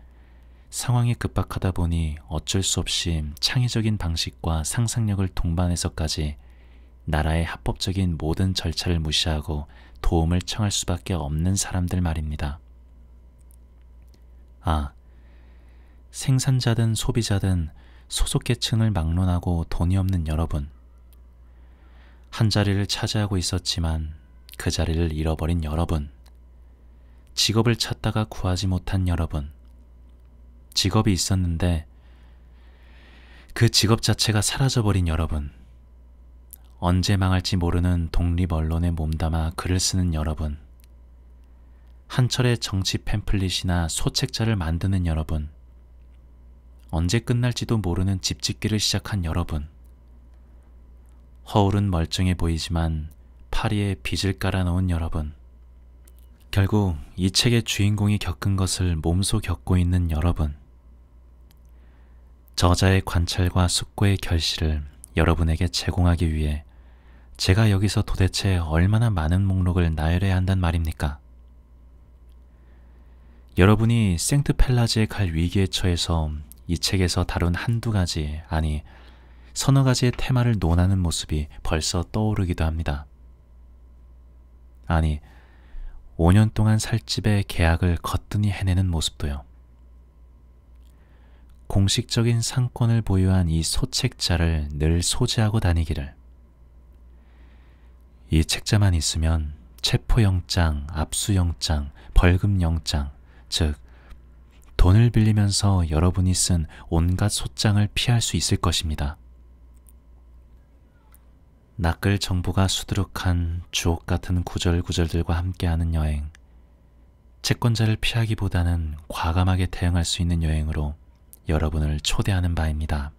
상황이 급박하다 보니 어쩔 수 없이 창의적인 방식과 상상력을 동반해서까지 나라의 합법적인 모든 절차를 무시하고 도움을 청할 수밖에 없는 사람들 말입니다. 아, 생산자든 소비자든 소속계층을 막론하고 돈이 없는 여러분, 한 자리를 차지하고 있었지만 그 자리를 잃어버린 여러분, 직업을 찾다가 구하지 못한 여러분, 직업이 있었는데 그 직업 자체가 사라져버린 여러분, 언제 망할지 모르는 독립 언론에 몸담아 글을 쓰는 여러분, 한철의 정치 팸플릿이나 소책자를 만드는 여러분, 언제 끝날지도 모르는 집짓기를 시작한 여러분, 허울은 멀쩡해 보이지만 파리에 빚을 깔아놓은 여러분, 결국 이 책의 주인공이 겪은 것을 몸소 겪고 있는 여러분, 저자의 관찰과 숙고의 결실을 여러분에게 제공하기 위해 제가 여기서 도대체 얼마나 많은 목록을 나열해야 한단 말입니까? 여러분이 생트펠라지에 갈 위기에 처해서 이 책에서 다룬 한두 가지, 아니 서너 가지의 테마를 논하는 모습이 벌써 떠오르기도 합니다. 아니, 5년 동안 살 집의 계약을 거뜬히 해내는 모습도요. 공식적인 상권을 보유한 이 소책자를 늘 소지하고 다니기를. 이 책자만 있으면 체포영장, 압수영장, 벌금영장, 즉 돈을 빌리면서 여러분이 쓴 온갖 소장을 피할 수 있을 것입니다. 낚을 정보가 수두룩한 주옥 같은 구절구절들과 함께하는 여행, 채권자를 피하기보다는 과감하게 대응할 수 있는 여행으로 여러분을 초대하는 바입니다.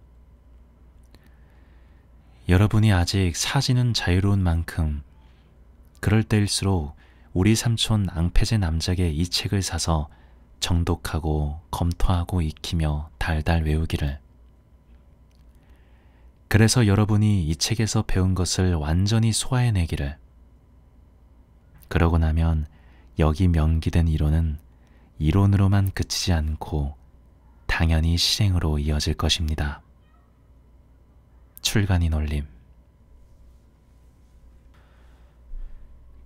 여러분이 아직 사지는 자유로운 만큼 그럴 때일수록 우리 삼촌 앙패제 남작의 이 책을 사서 정독하고 검토하고 익히며 달달 외우기를. 그래서 여러분이 이 책에서 배운 것을 완전히 소화해내기를. 그러고 나면 여기 명기된 이론은 이론으로만 그치지 않고 당연히 실행으로 이어질 것입니다. 출간인 올림.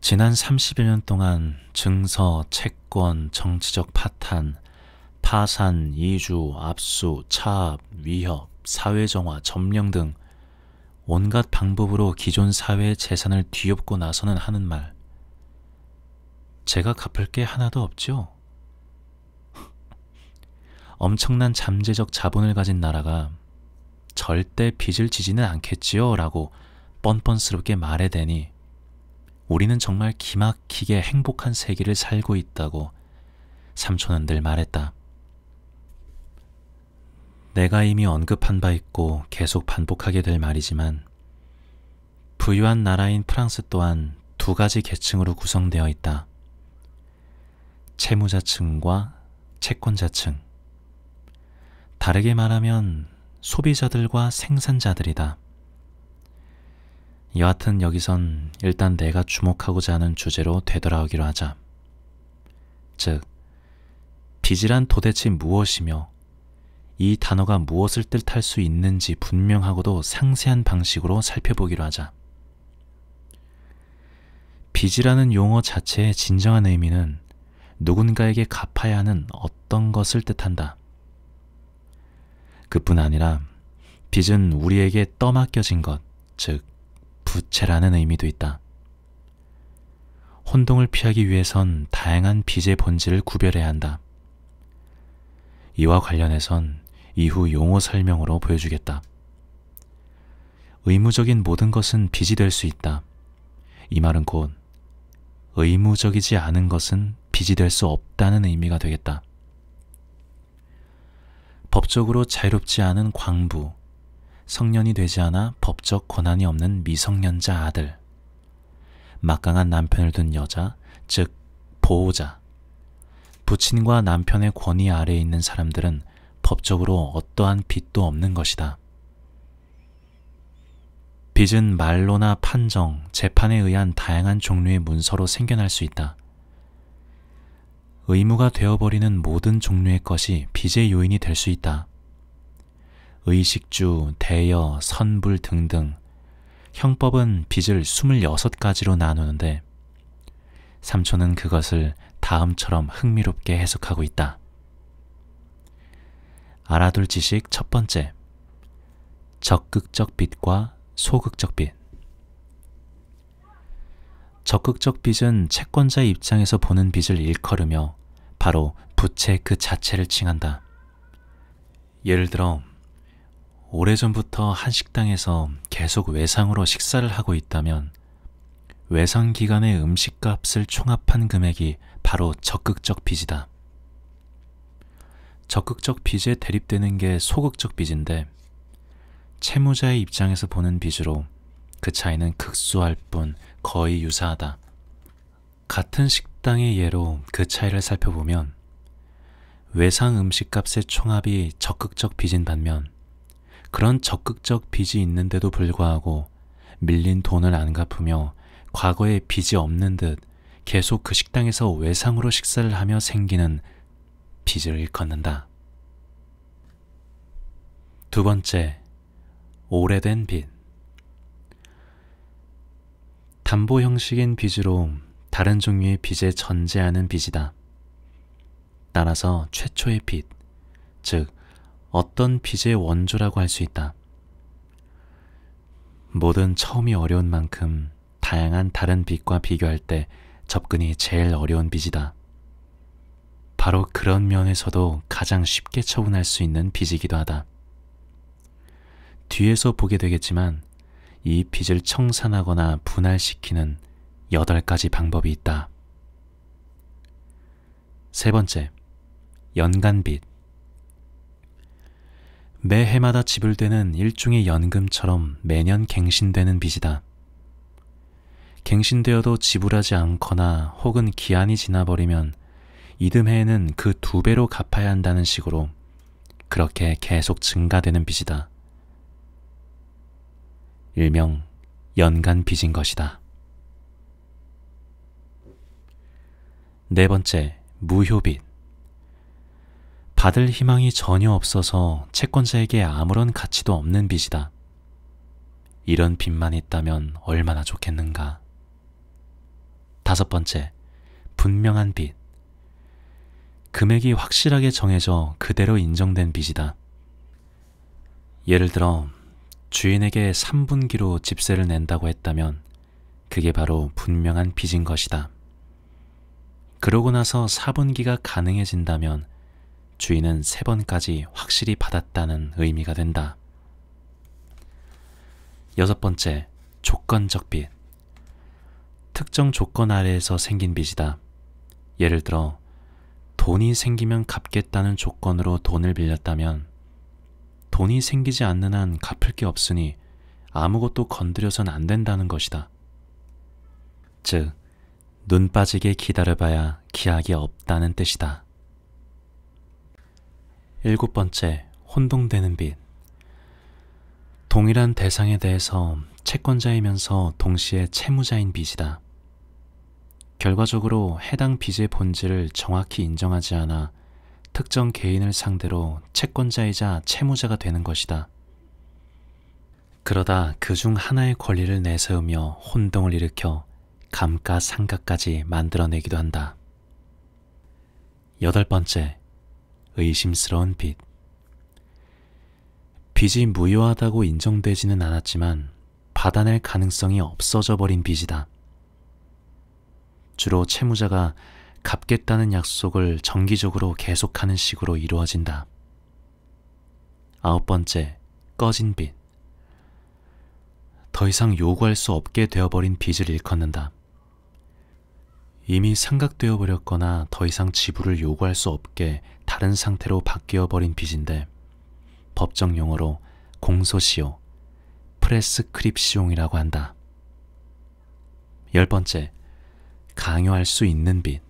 지난 30여 년 동안 증서, 채권, 정치적 파탄, 파산, 이주, 압수, 차압, 위협, 사회정화, 점령 등 온갖 방법으로 기존 사회의 재산을 뒤엎고 나서는 하는 말, 제가 갚을 게 하나도 없죠. 엄청난 잠재적 자본을 가진 나라가 절대 빚을 지지는 않겠지요 라고 뻔뻔스럽게 말해대니 우리는 정말 기막히게 행복한 세계를 살고 있다고 삼촌은 늘 말했다. 내가 이미 언급한 바 있고 계속 반복하게 될 말이지만 부유한 나라인 프랑스 또한 두 가지 계층으로 구성되어 있다. 채무자층과 채권자층. 다르게 말하면 소비자들과 생산자들이다. 여하튼 여기선 일단 내가 주목하고자 하는 주제로 되돌아오기로 하자. 즉, 빚이란 도대체 무엇이며 이 단어가 무엇을 뜻할 수 있는지 분명하고도 상세한 방식으로 살펴보기로 하자. 빚이라는 용어 자체의 진정한 의미는 누군가에게 갚아야 하는 어떤 것을 뜻한다. 그뿐 아니라 빚은 우리에게 떠맡겨진 것, 즉 부채라는 의미도 있다. 혼동을 피하기 위해선 다양한 빚의 본질을 구별해야 한다. 이와 관련해선 이후 용어 설명으로 보여주겠다. 의무적인 모든 것은 빚이 될 수 있다. 이 말은 곧 의무적이지 않은 것은 빚이 될 수 없다는 의미가 되겠다. 법적으로 자유롭지 않은 광부, 성년이 되지 않아 법적 권한이 없는 미성년자 아들, 막강한 남편을 둔 여자, 즉 보호자, 부친과 남편의 권위 아래에 있는 사람들은 법적으로 어떠한 빚도 없는 것이다. 빚은 말로나 판정, 재판에 의한 다양한 종류의 문서로 생겨날 수 있다. 의무가 되어버리는 모든 종류의 것이 빚의 요인이 될 수 있다. 의식주, 대여, 선불 등등 형법은 빚을 26가지로 나누는데 삼촌은 그것을 다음처럼 흥미롭게 해석하고 있다. 알아둘 지식 첫 번째, 적극적 빚과 소극적 빚. 적극적 빚은 채권자의 입장에서 보는 빚을 일컬으며 바로 부채 그 자체를 칭한다. 예를 들어 오래전부터 한 식당에서 계속 외상으로 식사를 하고 있다면 외상 기간의 음식값을 총합한 금액이 바로 적극적 빚이다. 적극적 빚에 대립되는 게 소극적 빚인데 채무자의 입장에서 보는 빚으로 그 차이는 극소할 뿐 거의 유사하다. 같은 식당의 예로 그 차이를 살펴보면 외상 음식값의 총합이 적극적 빚인 반면 그런 적극적 빚이 있는데도 불구하고 밀린 돈을 안 갚으며 과거에 빚이 없는 듯 계속 그 식당에서 외상으로 식사를 하며 생기는 빚을 일컫는다. 두 번째, 오래된 빚. 담보 형식인 빚으로 다른 종류의 빚에 전제하는 빚이다. 따라서 최초의 빚, 즉 어떤 빚의 원조라고 할 수 있다. 뭐든 처음이 어려운 만큼 다양한 다른 빚과 비교할 때 접근이 제일 어려운 빚이다. 바로 그런 면에서도 가장 쉽게 처분할 수 있는 빚이기도 하다. 뒤에서 보게 되겠지만 이 빚을 청산하거나 분할시키는 8가지 방법이 있다. 세 번째, 연간빚. 매해마다 지불되는 일종의 연금처럼 매년 갱신되는 빚이다. 갱신되어도 지불하지 않거나 혹은 기한이 지나버리면 이듬해에는 그 2배로 갚아야 한다는 식으로 그렇게 계속 증가되는 빚이다. 일명 연간 빚인 것이다. 네 번째, 무효빚. 받을 희망이 전혀 없어서 채권자에게 아무런 가치도 없는 빚이다. 이런 빚만 있다면 얼마나 좋겠는가. 다섯 번째, 분명한 빚. 금액이 확실하게 정해져 그대로 인정된 빚이다. 예를 들어 주인에게 3분기로 집세를 낸다고 했다면 그게 바로 분명한 빚인 것이다. 그러고 나서 4분기가 가능해진다면 주인은 3번까지 확실히 받았다는 의미가 된다. 여섯 번째, 조건적 빚. 특정 조건 아래에서 생긴 빚이다. 예를 들어 돈이 생기면 갚겠다는 조건으로 돈을 빌렸다면 돈이 생기지 않는 한 갚을 게 없으니 아무것도 건드려선 안 된다는 것이다. 즉, 눈 빠지게 기다려봐야 기약이 없다는 뜻이다. 일곱 번째, 혼동되는 빚. 동일한 대상에 대해서 채권자이면서 동시에 채무자인 빚이다. 결과적으로 해당 빚의 본질을 정확히 인정하지 않아 특정 개인을 상대로 채권자이자 채무자가 되는 것이다. 그러다 그중 하나의 권리를 내세우며 혼동을 일으켜 감가상각까지 만들어내기도 한다. 여덟 번째, 의심스러운 빚. 빚이 무효하다고 인정되지는 않았지만 받아낼 가능성이 없어져 버린 빚이다. 주로 채무자가 갚겠다는 약속을 정기적으로 계속하는 식으로 이루어진다. 9번째, 꺼진 빚. 더 이상 요구할 수 없게 되어버린 빚을 일컫는다. 이미 상각되어 버렸거나 더 이상 지불을 요구할 수 없게 다른 상태로 바뀌어버린 빚인데 법정 용어로 공소시효, 프레스크립시옹이라고 한다. 10번째, 강요할 수 있는 빚.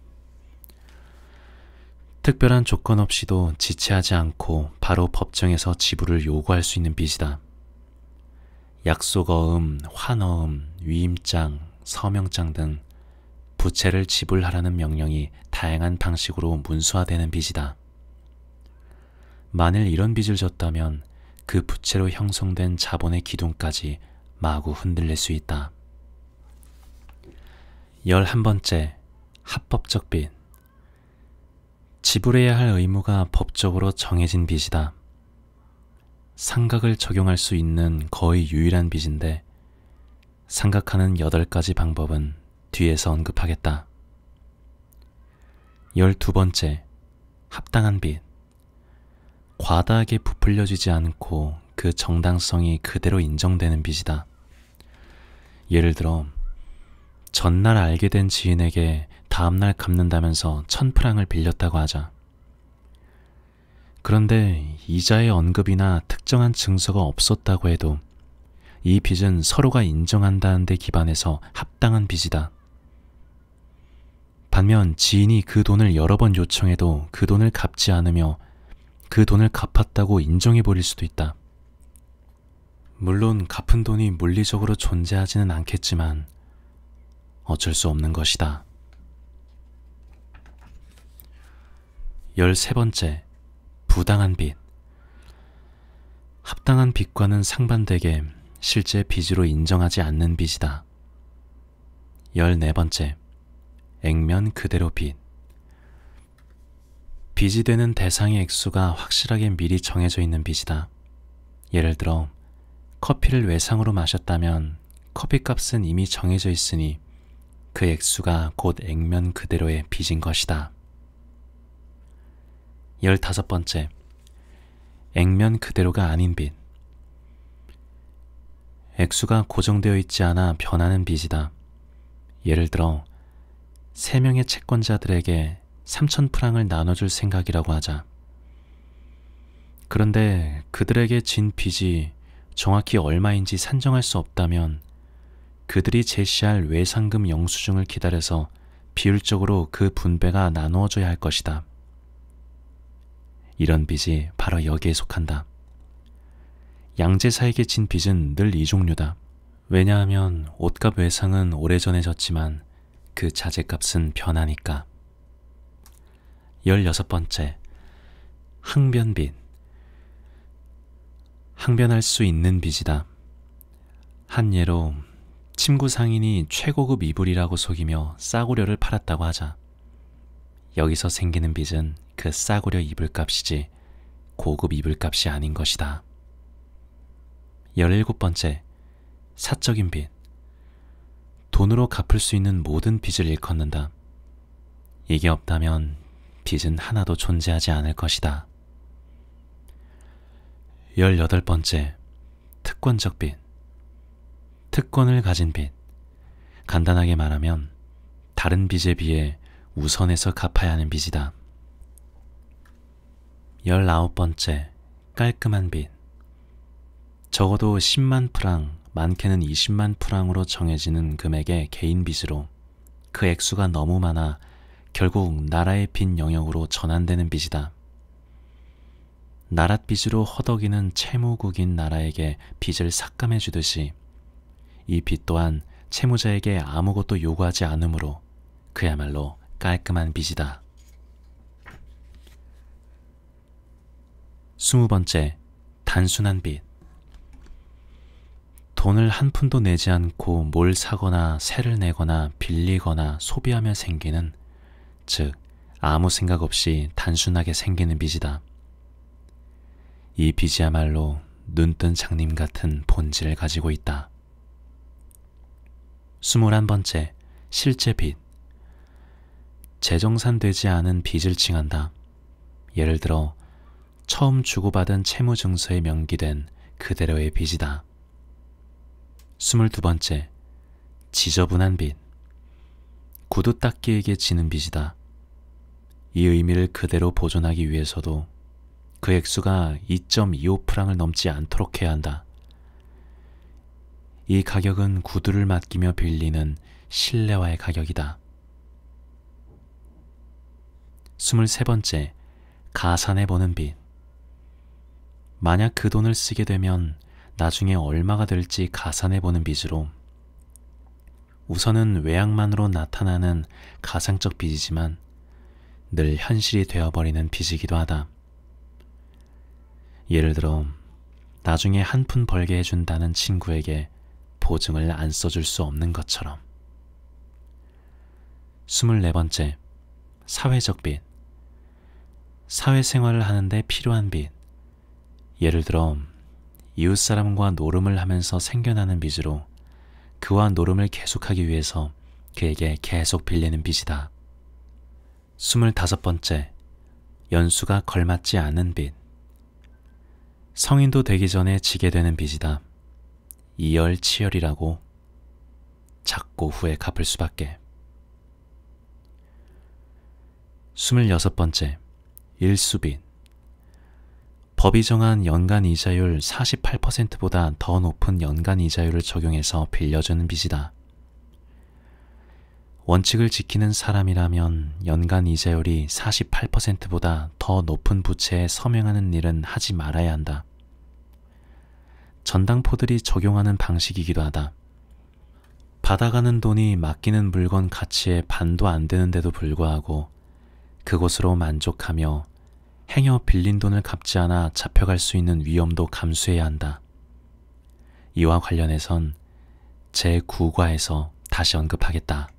특별한 조건 없이도 지체하지 않고 바로 법정에서 지불을 요구할 수 있는 빚이다. 약속어음, 환어음, 위임장, 서명장 등 부채를 지불하라는 명령이 다양한 방식으로 문수화되는 빚이다. 만일 이런 빚을 졌다면 그 부채로 형성된 자본의 기둥까지 마구 흔들릴 수 있다. 11번째, 합법적 빚. 지불해야 할 의무가 법적으로 정해진 빚이다. 상각을 적용할 수 있는 거의 유일한 빚인데 상각하는 8가지 방법은 뒤에서 언급하겠다. 12번째, 합당한 빚. 과다하게 부풀려지지 않고 그 정당성이 그대로 인정되는 빚이다. 예를 들어 전날 알게 된 지인에게 다음날 갚는다면서 1000프랑을 빌렸다고 하자. 그런데 이자의 언급이나 특정한 증서가 없었다고 해도 이 빚은 서로가 인정한다는 데 기반해서 합당한 빚이다. 반면 지인이 그 돈을 여러 번 요청해도 그 돈을 갚지 않으며 그 돈을 갚았다고 인정해버릴 수도 있다. 물론 갚은 돈이 물리적으로 존재하지는 않겠지만 어쩔 수 없는 것이다. 13번째, 부당한 빚. 합당한 빚과는 상반되게 실제 빚으로 인정하지 않는 빚이다. 14번째, 액면 그대로 빚. 빚이 되는 대상의 액수가 확실하게 미리 정해져 있는 빚이다. 예를 들어 커피를 외상으로 마셨다면 커피값은 이미 정해져 있으니 그 액수가 곧 액면 그대로의 빚인 것이다. 15번째, 액면 그대로가 아닌 빚. 액수가 고정되어 있지 않아 변하는 빚이다. 예를 들어 3명의 채권자들에게 3000프랑을 나눠줄 생각이라고 하자. 그런데 그들에게 진 빚이 정확히 얼마인지 산정할 수 없다면 그들이 제시할 외상금 영수증을 기다려서 비율적으로 그 분배가 나누어져야 할 것이다. 이런 빚이 바로 여기에 속한다. 양제사에게 진 빚은 늘 이 종류다. 왜냐하면 옷값 외상은 오래전에 졌지만 그 자재값은 변하니까. 16번째, 항변빚. 항변할 수 있는 빚이다. 한 예로 침구 상인이 최고급 이불이라고 속이며 싸구려를 팔았다고 하자. 여기서 생기는 빚은 그 싸구려 이불값이지 고급 이불값이 아닌 것이다. 17번째, 사적인 빚. 돈으로 갚을 수 있는 모든 빚을 일컫는다. 이게 없다면 빚은 하나도 존재하지 않을 것이다. 18번째, 특권적 빚. 특권을 가진 빚. 간단하게 말하면 다른 빚에 비해 우선해서 갚아야 하는 빚이다. 19번째, 깔끔한 빚. 적어도 10만 프랑, 많게는 20만 프랑으로 정해지는 금액의 개인 빚으로 그 액수가 너무 많아 결국 나라의 빚 영역으로 전환되는 빚이다. 나랏 빚으로 허덕이는 채무국인 나라에게 빚을 삭감해 주듯이 이 빚 또한 채무자에게 아무것도 요구하지 않으므로 그야말로 깔끔한 빚이다. 20번째, 단순한 빚. 돈을 한 푼도 내지 않고 뭘 사거나 세를 내거나 빌리거나 소비하며 생기는, 즉 아무 생각 없이 단순하게 생기는 빚이다. 이 빚이야말로 눈뜬 장님 같은 본질을 가지고 있다. 21번째, 실제 빚. 재정산되지 않은 빚을 칭한다. 예를 들어 처음 주고받은 채무증서에 명기된 그대로의 빚이다. 22번째, 지저분한 빚. 구두 닦기에게 지는 빚이다. 이 의미를 그대로 보존하기 위해서도 그 액수가 2.25프랑을 넘지 않도록 해야 한다. 이 가격은 구두를 맡기며 빌리는 신뢰와의 가격이다. 23번째, 가산해보는 빚. 만약 그 돈을 쓰게 되면 나중에 얼마가 될지 가산해보는 빚으로 우선은 외양만으로 나타나는 가상적 빚이지만 늘 현실이 되어버리는 빚이기도 하다. 예를 들어 나중에 한 푼 벌게 해준다는 친구에게 보증을 안 써줄 수 없는 것처럼. 24번째, 사회적 빚. 사회생활을 하는데 필요한 빚. 예를 들어 이웃사람과 노름을 하면서 생겨나는 빚으로 그와 노름을 계속하기 위해서 그에게 계속 빌리는 빚이다. 25번째, 연수가 걸맞지 않은 빚. 성인도 되기 전에 지게 되는 빚이다. 이열치열이라고 작고 후에 갚을 수밖에. 26번째, 일수빚. 법이 정한 연간 이자율 48%보다 더 높은 연간 이자율을 적용해서 빌려주는 빚이다. 원칙을 지키는 사람이라면 연간 이자율이 48%보다 더 높은 부채에 서명하는 일은 하지 말아야 한다. 전당포들이 적용하는 방식이기도 하다. 받아가는 돈이 맡기는 물건 가치의 반도 안 되는데도 불구하고 그것으로 만족하며 행여 빌린 돈을 갚지 않아 잡혀갈 수 있는 위험도 감수해야 한다. 이와 관련해선 제9과에서 다시 언급하겠다.